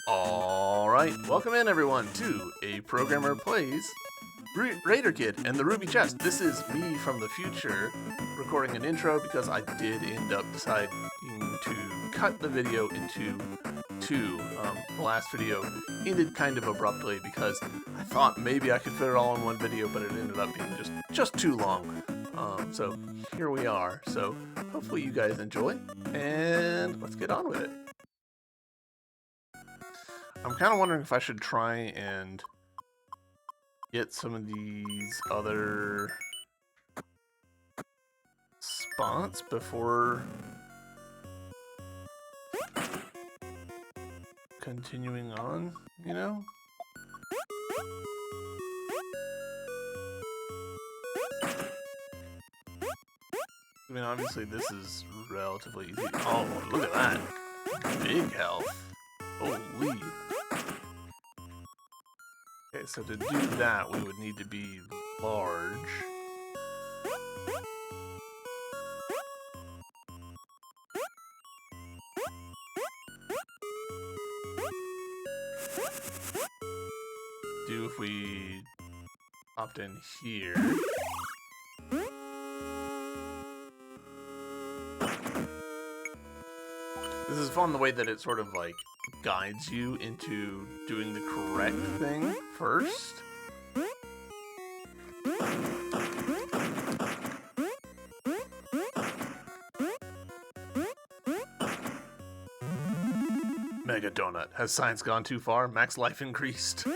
Alright, welcome in everyone to A Programmer Plays Raider Kid and the Ruby Chest. This is me from the future recording an intro because I did end up deciding to cut the video into two. The last video ended kind of abruptly because I thought maybe I could fit it all in one video, but it ended up being just too long. So here we are. So hopefully you guys enjoy, and let's get on with it. I'm kind of wondering if I should try and get some of these other spots before continuing on, you know? I mean, obviously this is relatively easy. Oh, look at that. Big health. Holy. Okay, so to do that, we would need to be large. Do if we opt in here. This is fun the way that it sort of like guides you into doing the correct thing first. Mega Donut. Has science gone too far? Max life increased.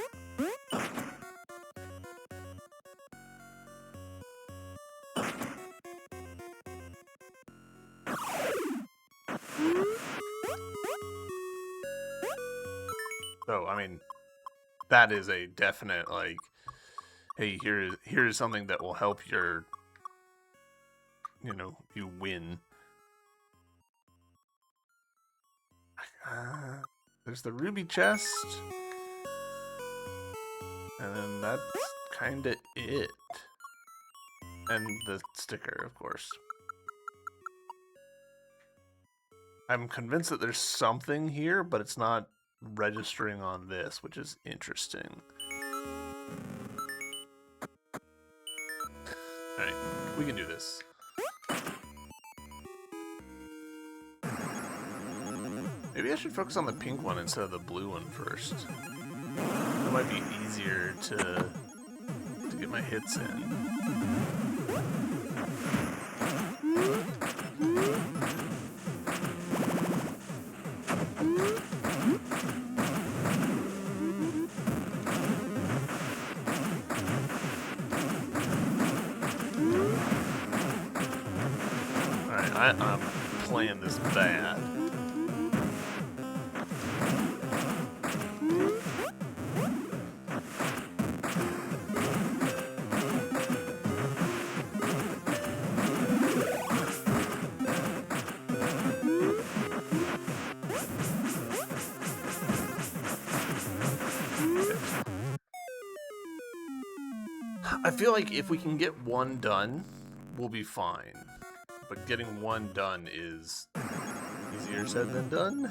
So, I mean, that is a definite, like, hey, here's something that will help your, you win. There's the ruby chest. And then that's kind of it. And the sticker, of course. I'm convinced that there's something here, but it's not registering on this, which is interesting. Alright, we can do this. Maybe I should focus on the pink one instead of the blue one first. That might be easier to get my hits in. I'm playing this bad. I feel like if we can get one done, we'll be fine. But getting one done is easier said than done.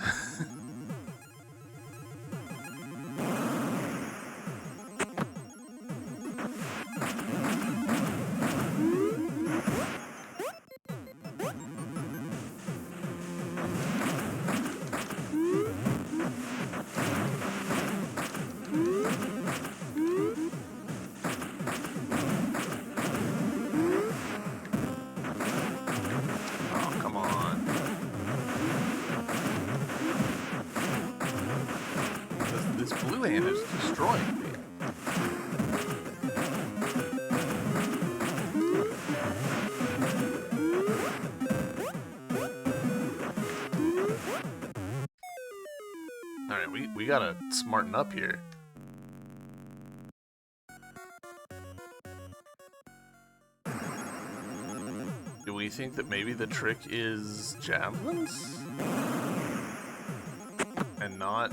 This blue hand is destroying me. Alright, we gotta smarten up here. Do we think that maybe the trick is javelins? And not,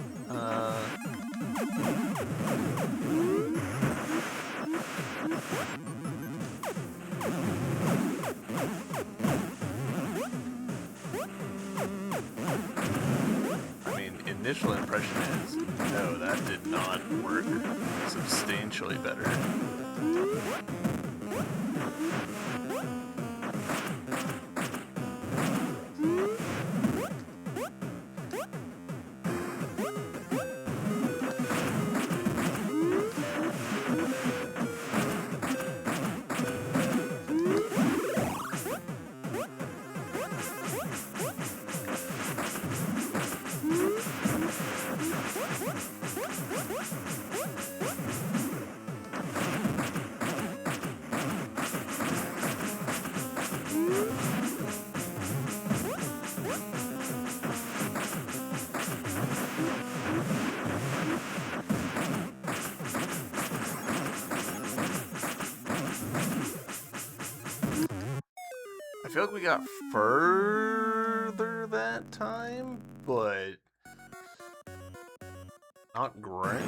initial impression is, no, that did not work substantially better. I feel like we got further that time, but not great.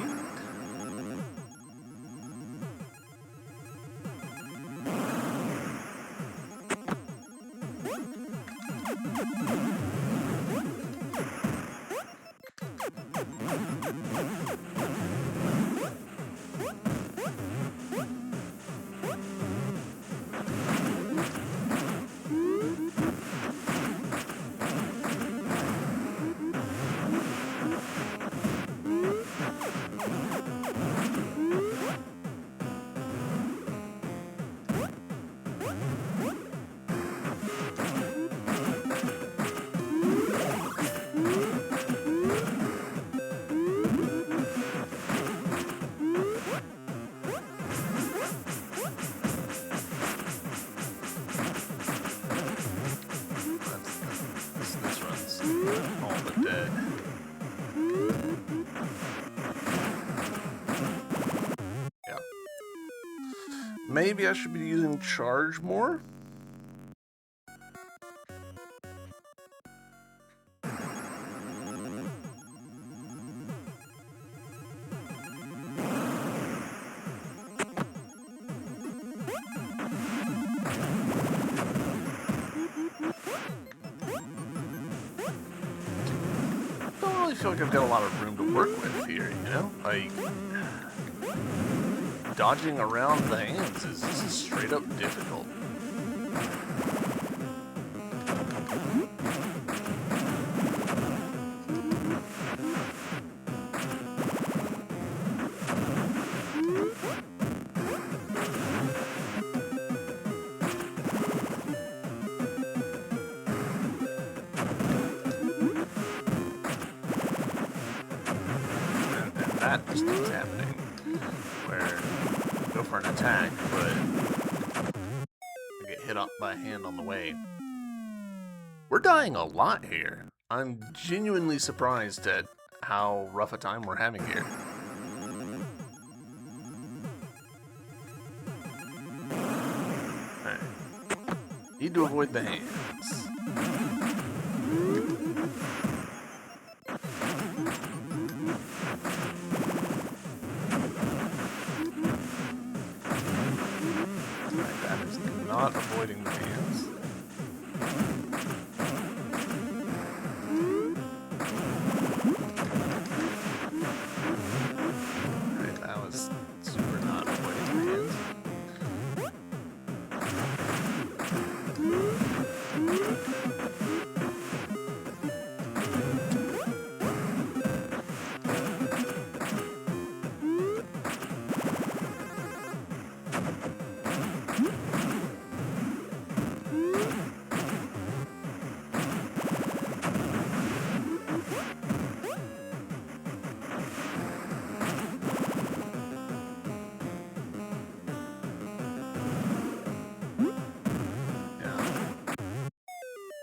This runs all but dead. Yeah. Maybe I should be using charge more? I feel like I've got a lot of room to work with here, you know? Like, dodging around the hands is straight up difficult. That just keeps happening, where I go for an attack, but I get hit up by a hand on the way. We're dying a lot here. I'm genuinely surprised at how rough a time we're having here. Right. Need to avoid the hands. Not avoiding the hands. Right, that was super not avoiding the hands.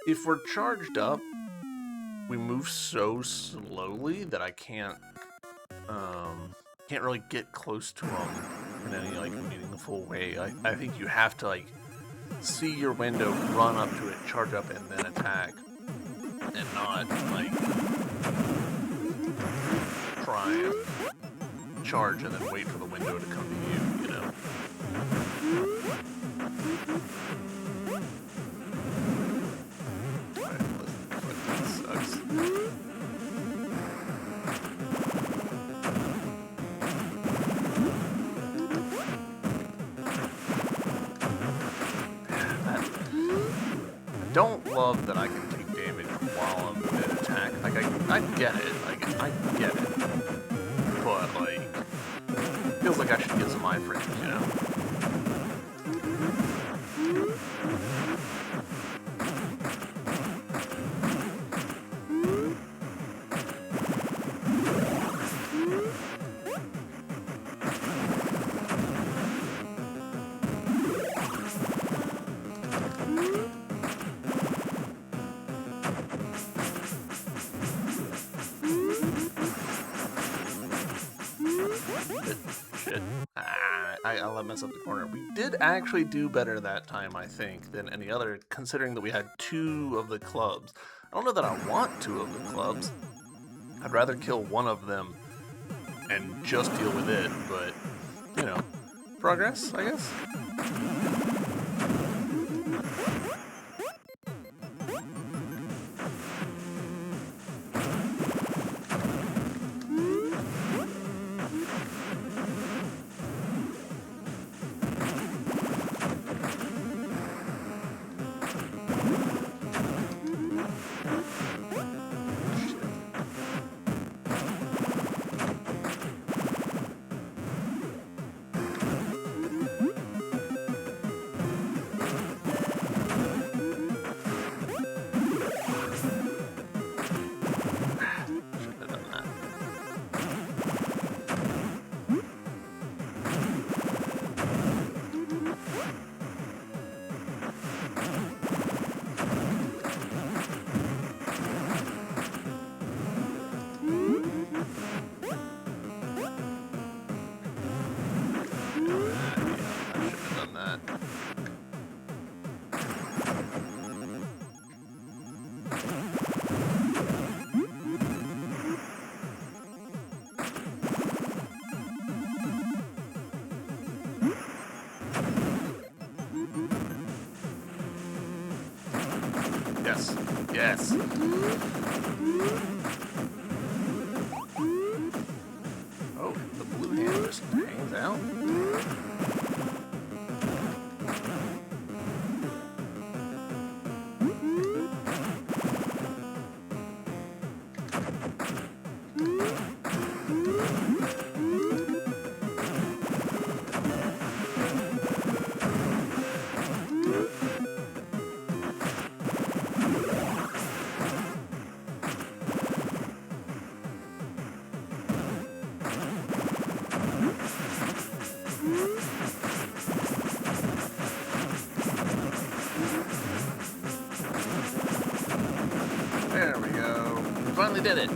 If we're charged up, we move so slowly that I can't really get close to them in any like meaningful way. I think you have to like see your window, run up to it, charge up, and then attack, and not like try and charge and then wait for the window to come to you, you know? love that I can take damage while I'm mid attack. Like I get it. Like I get it. But like, feels like I should get some iframes, you know? Shit. I let mess up the corner. We did actually do better that time, I think, than any other, considering that we had 2 of the clubs. I don't know that I want 2 of the clubs. I'd rather kill one of them and just deal with it, but, you know, progress, I guess? Yes. Yes. Oh, the blue hand just hangs out. There we go. We finally did it.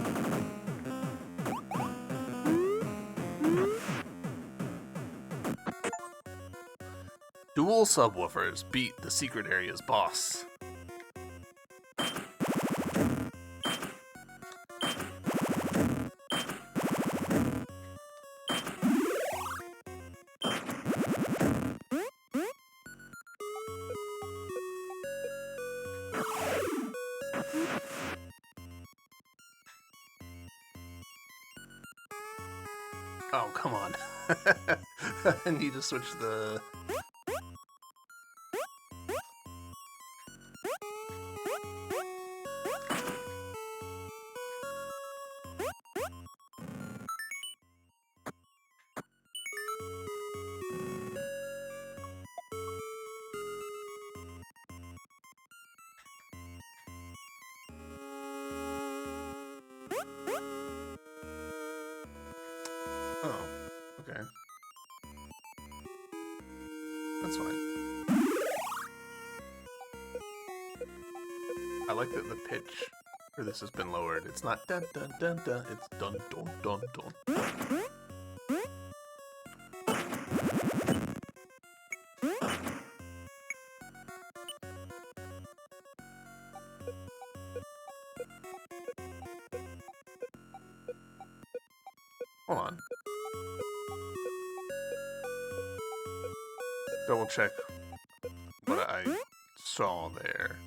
Dual subwoofers beat the secret area's boss. Oh, come on. I need to switch the... Oh, okay. That's fine. I like that the pitch for this has been lowered. It's not dun dun dun dun, it's dun dun dun dun. Hold on. Double check what I saw there.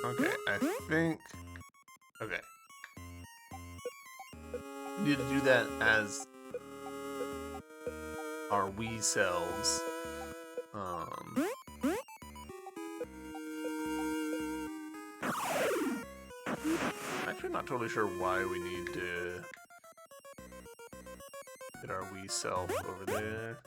Okay, I think... Okay. We need to do that as our Wii selves. Actually, not totally sure why we need to get our Wii self over there.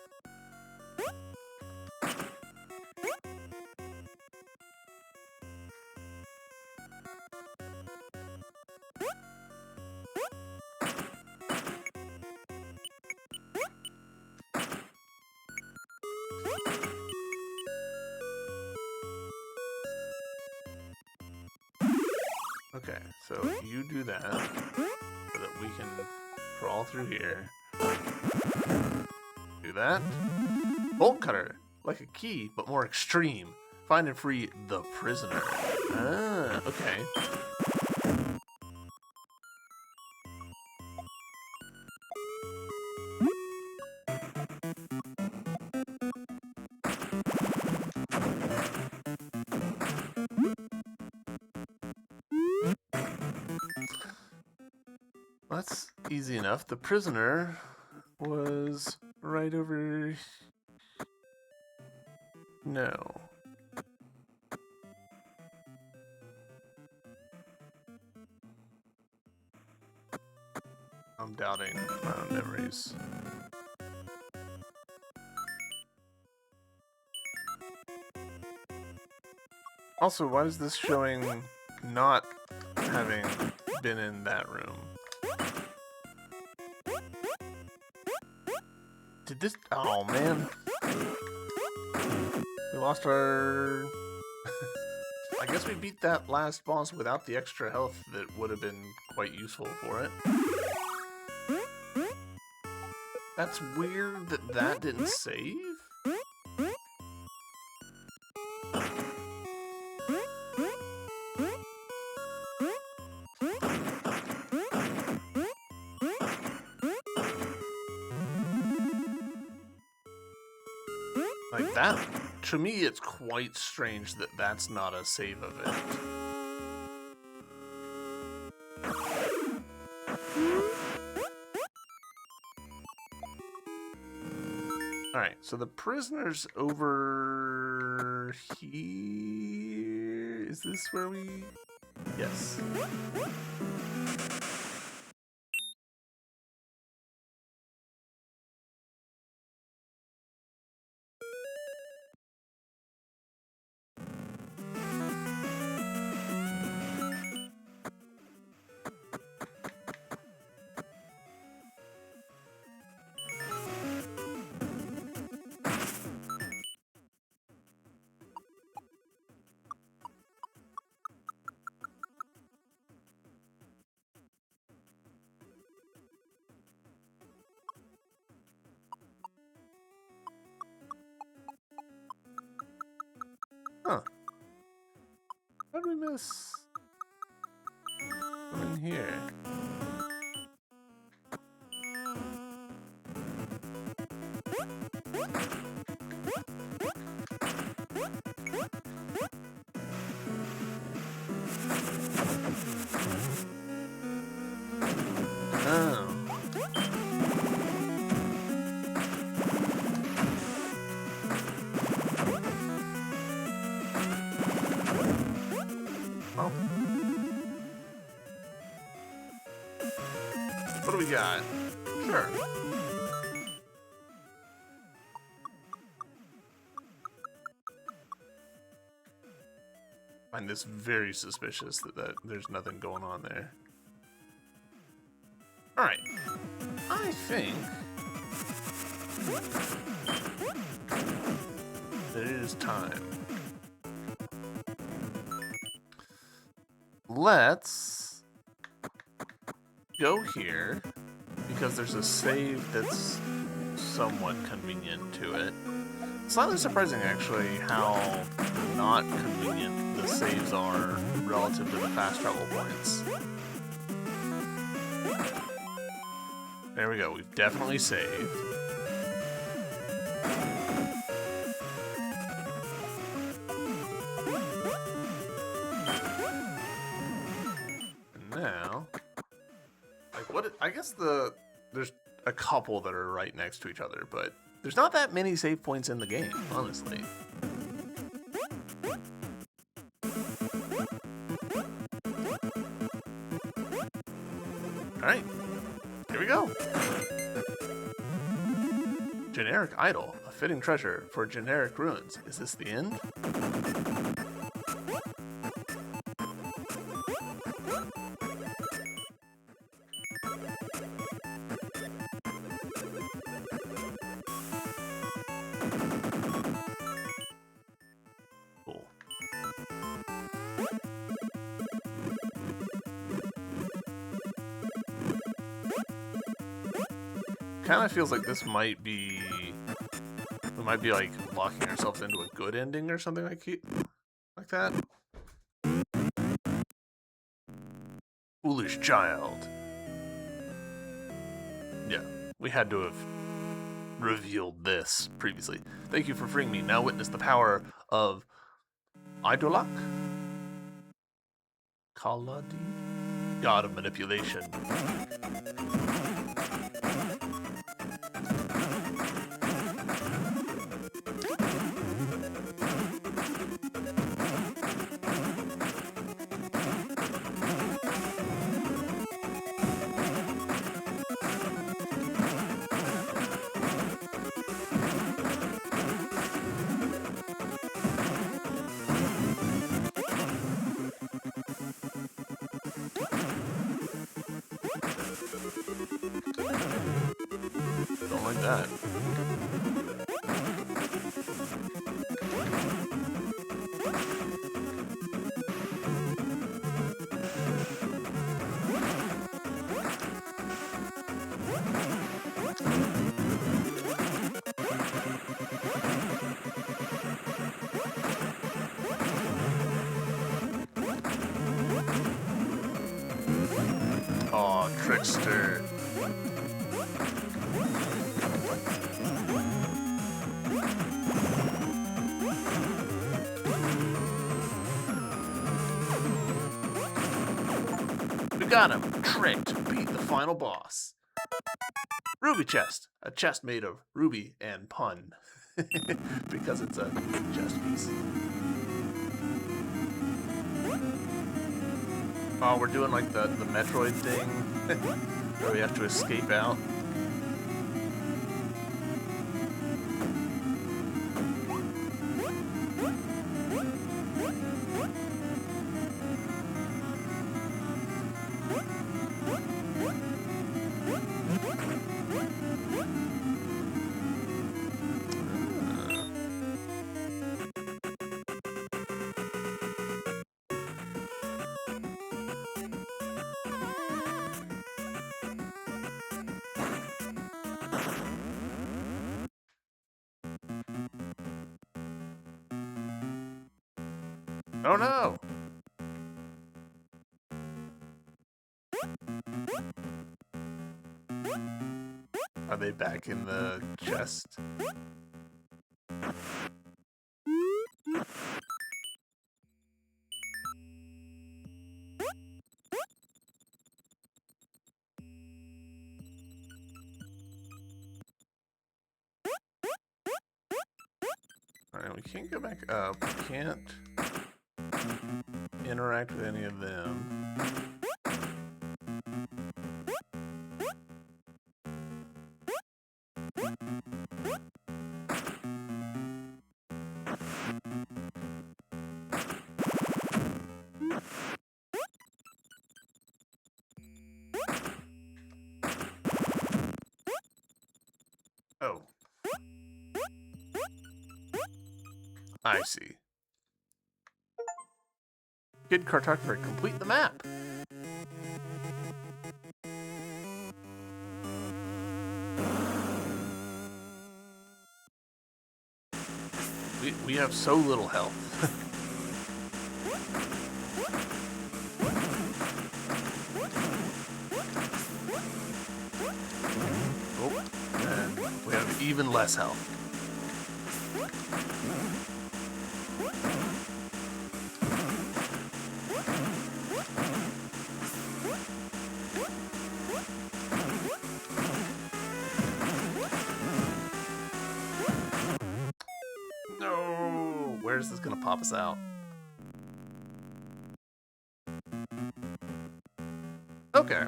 Okay, so you do that so that we can crawl through here. Do that. Bolt cutter, like a key, but more extreme. Find and free the prisoner. Ah, okay. That's easy enough. The prisoner was right over... No. I'm doubting my own memories. Also, why is this showing not having been in that room? Did this... Oh, man. We lost our... I guess we beat that last boss without the extra health that would have been quite useful for it. That's weird that that didn't save? Like that, to me it's quite strange that that's not a save event. Alright, so the prisoner's over here. Is this where we... Yes. Huh. How did we miss? I'm in here. Oh. Oh. What do we got? Sure. I find this very suspicious that there's nothing going on there. Alright. I think that it is time. Let's go here, because there's a save that's somewhat convenient to it. Slightly surprising, actually, how not convenient the saves are relative to the fast travel points. There we go, we've definitely saved. I guess there's a couple that are right next to each other, but there's not that many save points in the game, honestly. Alright, here we go. Generic idol, a fitting treasure for generic ruins. Is this the end? Cool. Kind of feels like this might be... we might be like locking ourselves into a good ending or something like that. Foolish child. Yeah, we had to have revealed this previously. Thank you for freeing me. Now witness the power of Idolak? Kaladi? God of manipulation. Don't like that. Aw, trickster. We got him! Tricked! Beat the final boss. Ruby chest! A chest made of ruby and pun. Because it's a chest piece. Oh, we're doing like the Metroid thing, where we have to escape out. Oh no! Are they back in the chest? Alright, we can't go back up. We can't interact with any of them. Oh. I see. Kid cartographer, complete the map. We have so little health. Oh, and we have even less health. Where is this gonna pop us out? Okay,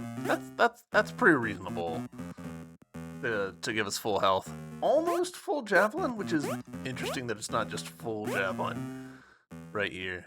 that's pretty reasonable to give us full health. Almost full javelin, which is interesting that it's not just full javelin right here.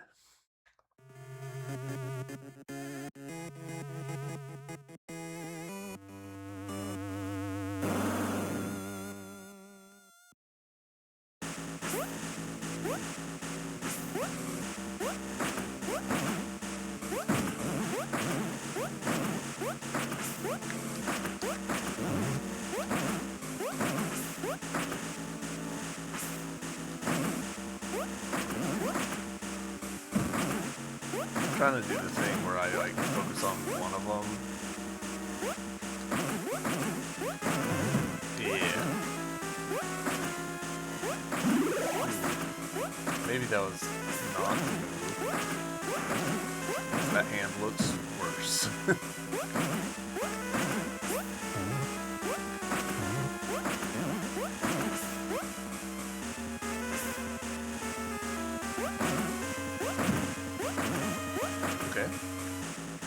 Trying to do the thing where I like focus on one of them. Yeah. Maybe that was not the move. That hand looks worse.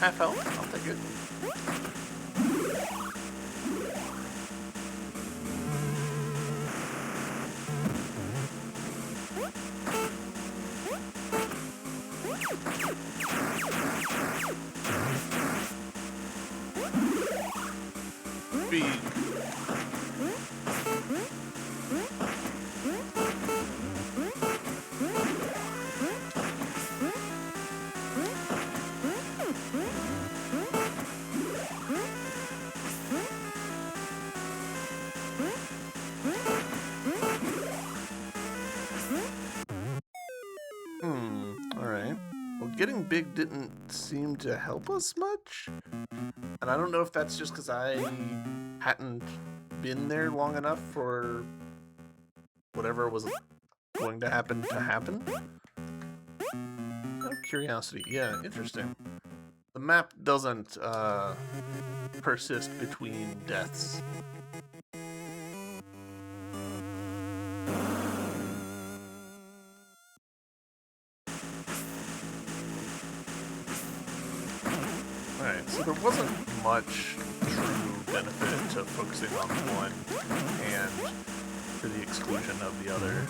Half health, I'll take it. Speed. Alright. Well, getting big didn't seem to help us much. And I don't know if that's just because I hadn't been there long enough for whatever was going to happen to happen. Out of curiosity. Yeah, interesting. The map doesn't persist between deaths. Alright, so there wasn't much true benefit to focusing on one and to the exclusion of the other.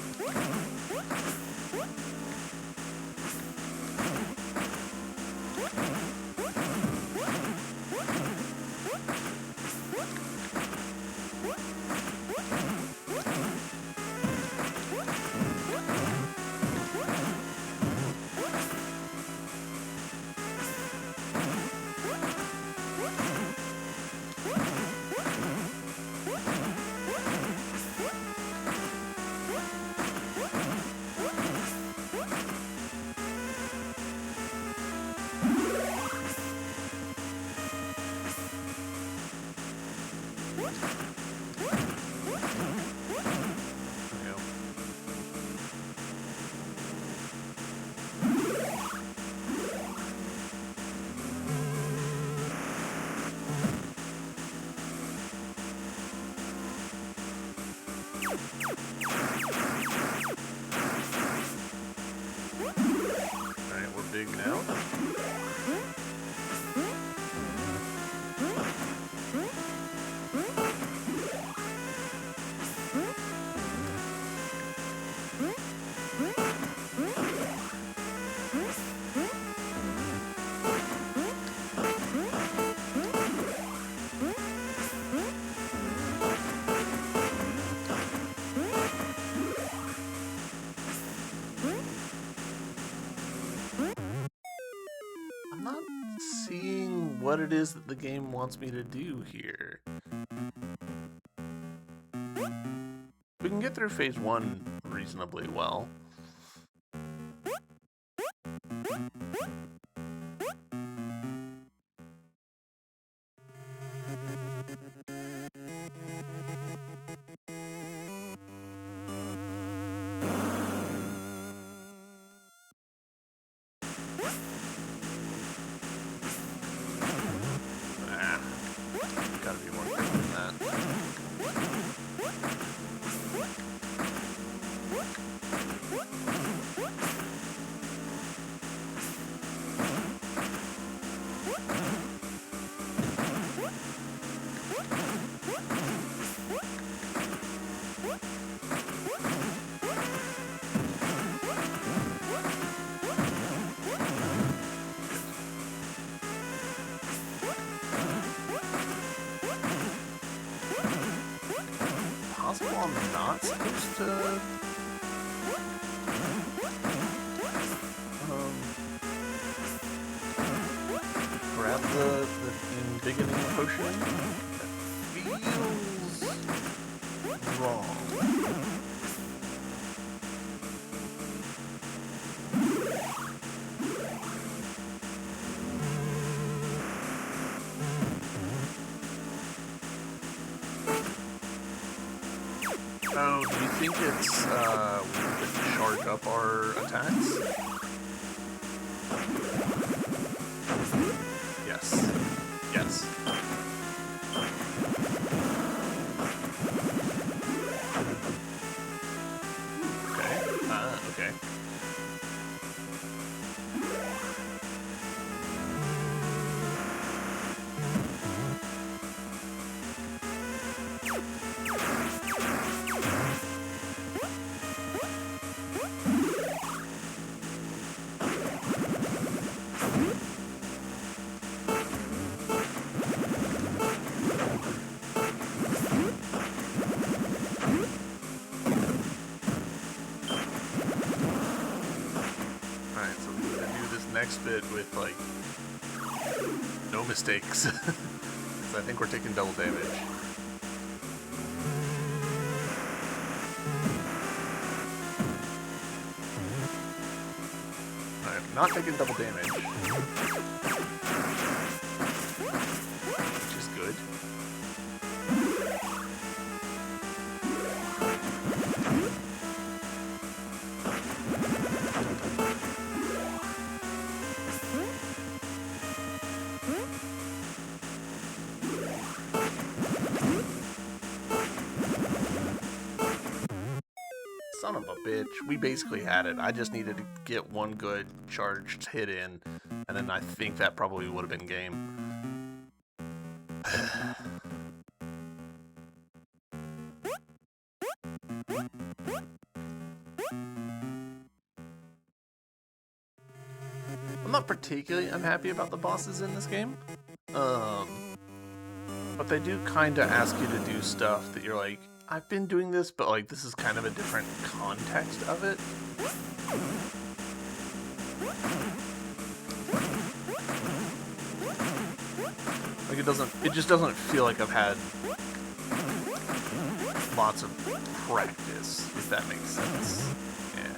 Alright, we're big now. I'm not seeing what it is that the game wants me to do here. We can get through phase 1 reasonably well. Gotta be more careful than that. I'm not supposed to grab the embiggening potion? That feels wrong. Oh, do you think it's, we could charge up our attacks? Yes. Yes. Okay. Okay. Next bit with, like, no mistakes. Because I think we're taking double damage. Alright, not taking double damage. Which is good. Son of a bitch. We basically had it. I just needed to get one good charged hit in, and then I think that probably would have been game. I'm not particularly unhappy about the bosses in this game. But they do kind of ask you to do stuff that you're like, I've been doing this, but like this is kind of a different context of it. Like it just doesn't feel like I've had lots of practice, if that makes sense. Yeah.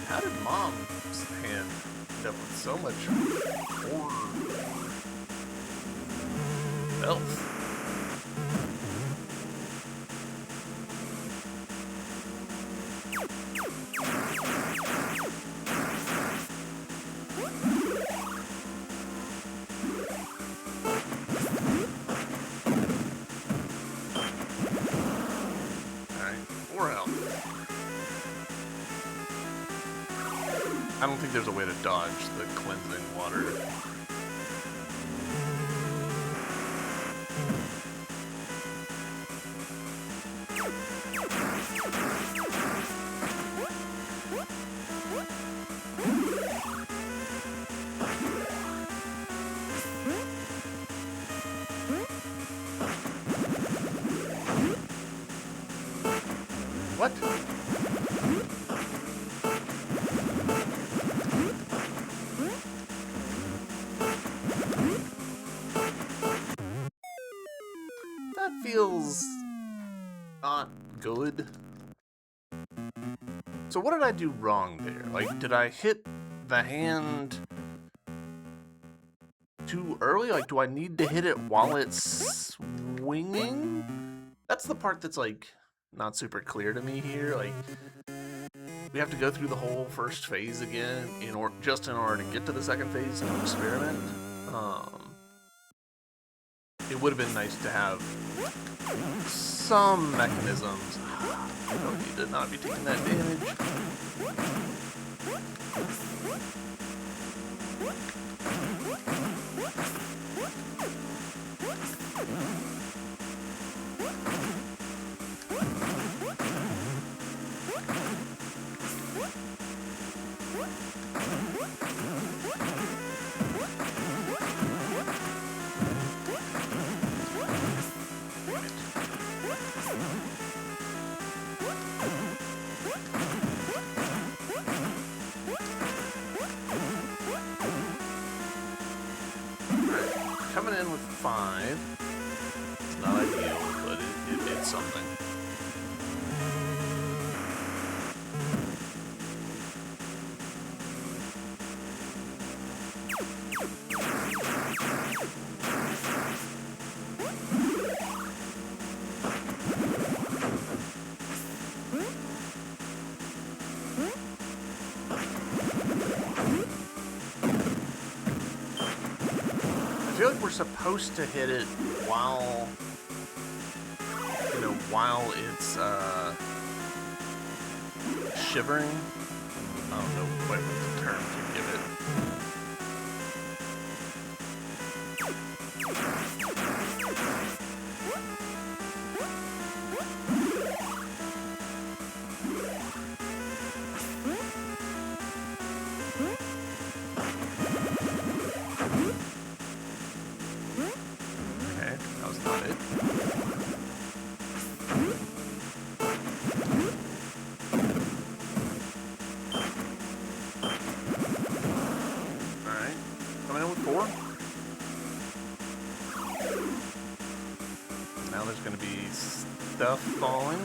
How did Mom's hand end up with so much health? I don't think there's a way to dodge the cleansing water. What? That feels not good. So what did I do wrong there? Like, did I hit the hand too early? Like, do I need to hit it while it's swinging? That's the part that's, like, not super clear to me here. Like, we have to go through the whole first phase again just in order to get to the second phase of the experiment. It would have been nice to have some mechanisms. I don't need to not be taking that damage. Coming in with 5. It's not ideal, but it's something. I feel like we're supposed to hit it while, while it's shivering. I don't know quite what the term to give it. Okay, that was not it. Alright, coming in with 4. Now there's going to be stuff falling.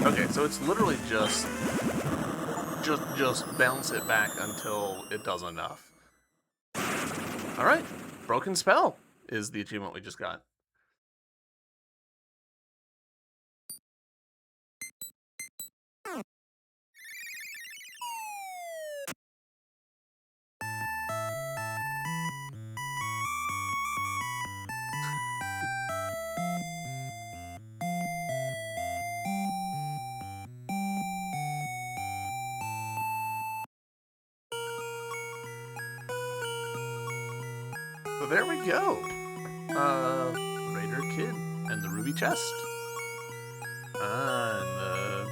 Okay, so it's literally just bounce it back until it does enough. All right, broken spell is the achievement we just got. So there we go. Raider Kid and the Ruby Chest. And the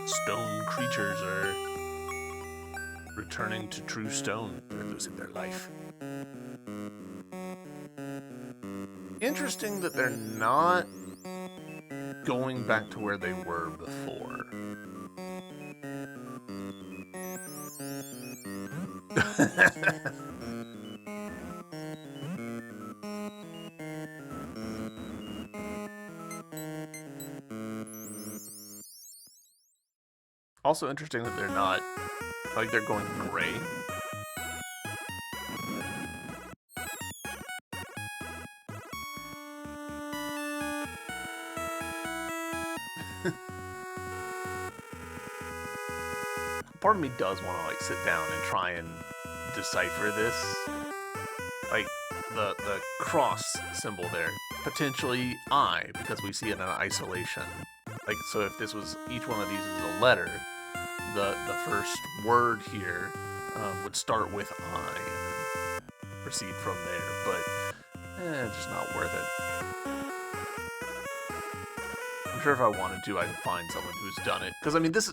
stone creatures are returning to true stone. They're losing their life. Interesting that they're not going back to where they were before. Also interesting that they're not, like, they're going gray. Part of me does want to, like, sit down and try and decipher this. Like, the cross symbol there. Potentially I, because we see it in isolation. Like, so if this was, each one of these is a letter, the first word here would start with I and proceed from there, but just not worth it. I'm sure if I wanted to, I could find someone who's done it. Because, I mean, this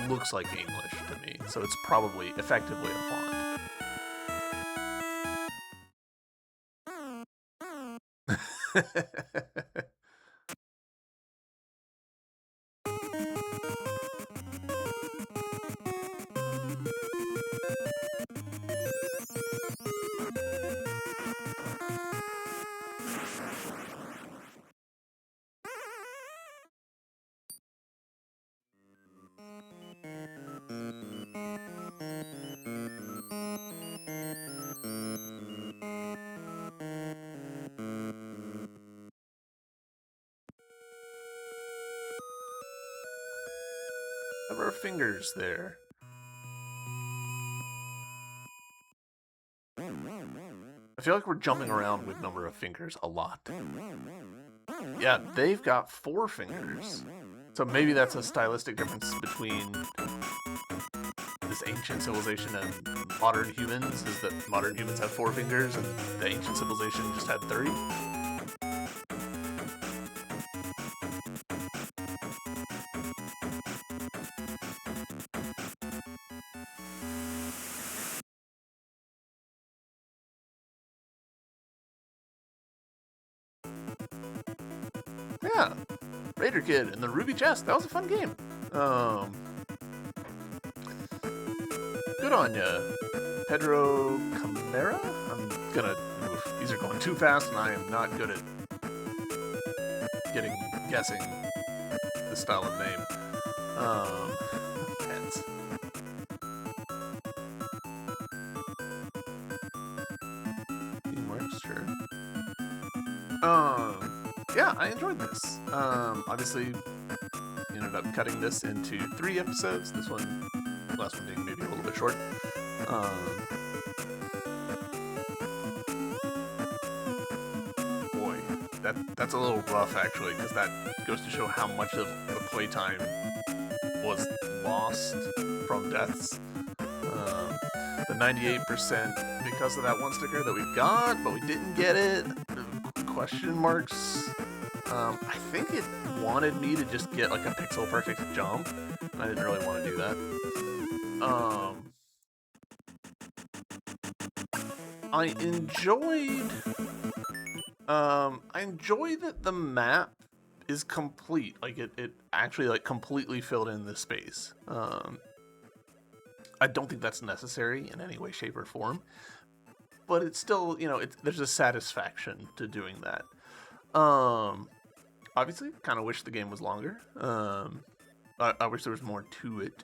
looks like English to me, so it's probably effectively a font. Number of fingers there. I feel like we're jumping around with number of fingers a lot. Yeah, they've got 4 fingers. So maybe that's a stylistic difference between this ancient civilization and modern humans, is that modern humans have 4 fingers and the ancient civilization just had 3. Yeah, Raider Kid and the Ruby Chest. That was a fun game. Good on ya, Pedro Camara. I'm gonna. Oof, these are going too fast, and I am not good at guessing the style of name. Pets. Teamwork, sure. Yeah, I enjoyed this. Obviously, ended up cutting this into 3 episodes. This one, last one being maybe a little bit short. Boy, that's a little rough actually, because that goes to show how much of the playtime was lost from deaths. The 98% because of that one sticker that we got, but we didn't get it. Question marks. I think it wanted me to just get like a pixel perfect jump. I didn't really want to do that. I enjoy that the map is complete. Like it actually like completely filled in the space. I don't think that's necessary in any way, shape, or form, but it's still, there's a satisfaction to doing that. Obviously, kind of wish the game was longer. I wish there was more to it.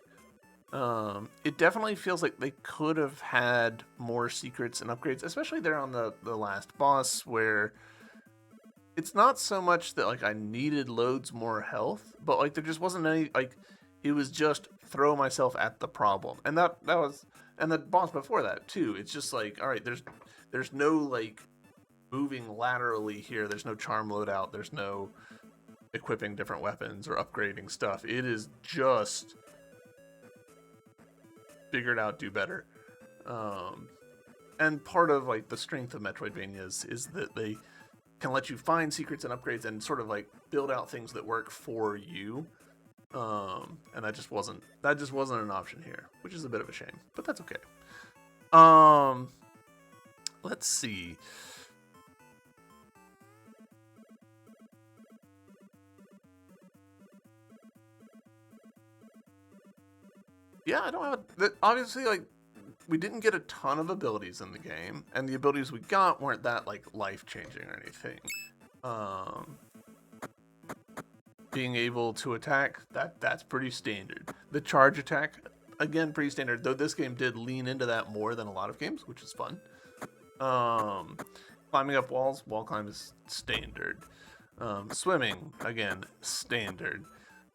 It definitely feels like they could have had more secrets and upgrades, especially there on the last boss, where it's not so much that like I needed loads more health, but like there just wasn't any, like it was just throw myself at the problem, and that was, and the boss before that too. It's just like, all right, there's no like moving laterally here. There's no charm loadout. There's no equipping different weapons or upgrading stuff. It is just figure it out, do better. And part of like the strength of Metroidvanias is that they can let you find secrets and upgrades and sort of like build out things that work for you. And that just wasn't an option here, which is a bit of a shame, but that's okay. Let's see. Yeah, I don't have obviously, like, we didn't get a ton of abilities in the game, and the abilities we got weren't that like life-changing or anything. Being able to attack, that's pretty standard. The charge attack, again, pretty standard, though this game did lean into that more than a lot of games, which is fun. Climbing up walls, wall climb is standard. Swimming, again, standard.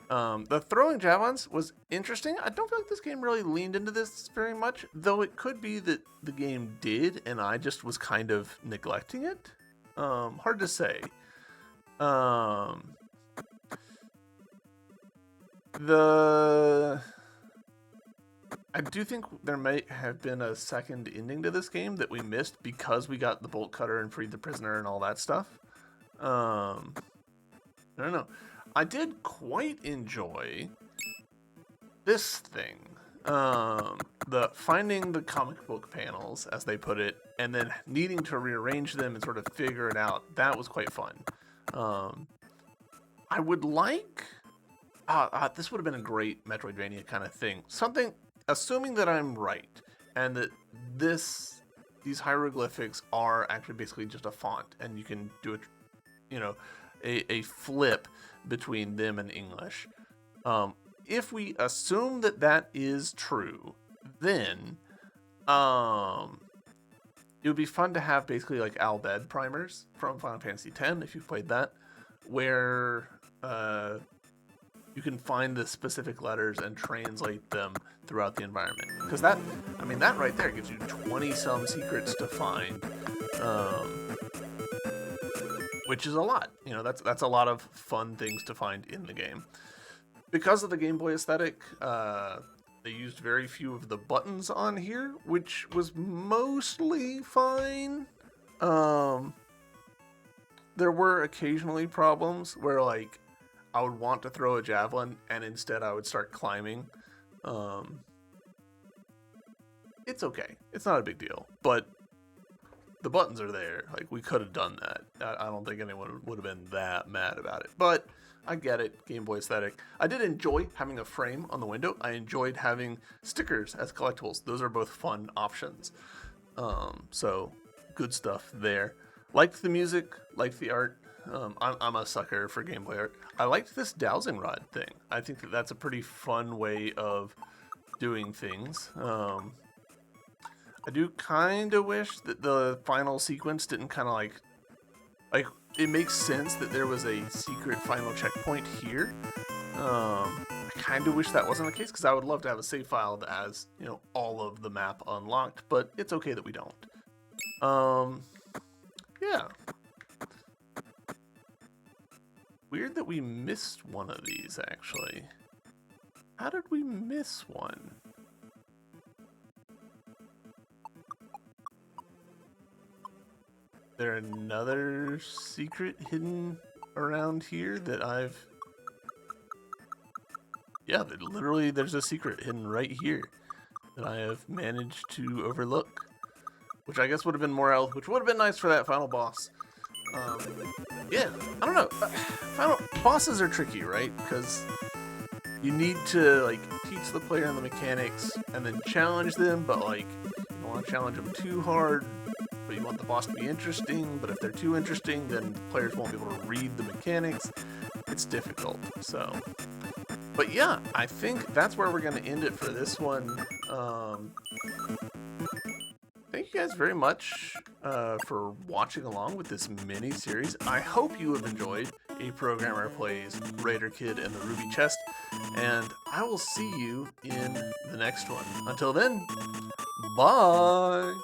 The throwing javelins was interesting. I don't feel like this game really leaned into this very much, though it could be that the game did and I just was kind of neglecting it. Hard to say. I do think there may have been a second ending to this game that we missed because we got the bolt cutter and freed the prisoner and all that stuff. I don't know. I did quite enjoy this thing. The finding the comic book panels, as they put it, and then needing to rearrange them and sort of figure it out. That was quite fun. I would like... this would have been a great Metroidvania kind of thing. Something, assuming that I'm right, and that these hieroglyphics are actually basically just a font, and you can do it, a flip between them and English. If we assume that that is true, then it would be fun to have basically like Al Bhed primers from Final Fantasy X, if you've played that, where you can find the specific letters and translate them throughout the environment. Because that, I mean, that right there gives you 20-some secrets to find, which is a lot. You know, that's a lot of fun things to find in the game. Because of the Game Boy aesthetic, they used very few of the buttons on here, which was mostly fine. There were occasionally problems where, like, I would want to throw a javelin and instead I would start climbing. It's okay. It's not a big deal. But the buttons are there. Like, we could have done that. I don't think anyone would have been that mad about it. But I get it. Game Boy aesthetic. I did enjoy having a frame on the window. I enjoyed having stickers as collectibles. Those are both fun options. So, good stuff there. Liked the music. Liked the art. I'm a sucker for Game Boy art. I liked this dowsing rod thing. I think that that's a pretty fun way of doing things. I do kind of wish that the final sequence didn't kind of like it makes sense that there was a secret final checkpoint here. I kind of wish that wasn't the case because I would love to have a save file that has, you know, all of the map unlocked, but it's okay that we don't. Yeah. Weird that we missed one of these, actually. How did we miss one? There another secret hidden around here that I've... Yeah, literally there's a secret hidden right here that I have managed to overlook. Which I guess would have been more health, which would have been nice for that final boss. Yeah, I don't know. Final bosses are tricky, right? Because you need to, like, teach the player the mechanics and then challenge them, but, like, you don't want to challenge them too hard, but you want the boss to be interesting, but if they're too interesting, then the players won't be able to read the mechanics. It's difficult, so... But yeah, I think that's where we're going to end it for this one. Thank you guys very much for watching along with this mini-series. I hope you have enjoyed A Programmer Plays Raider Kid and the Ruby Chest, and I will see you in the next one. Until then, bye!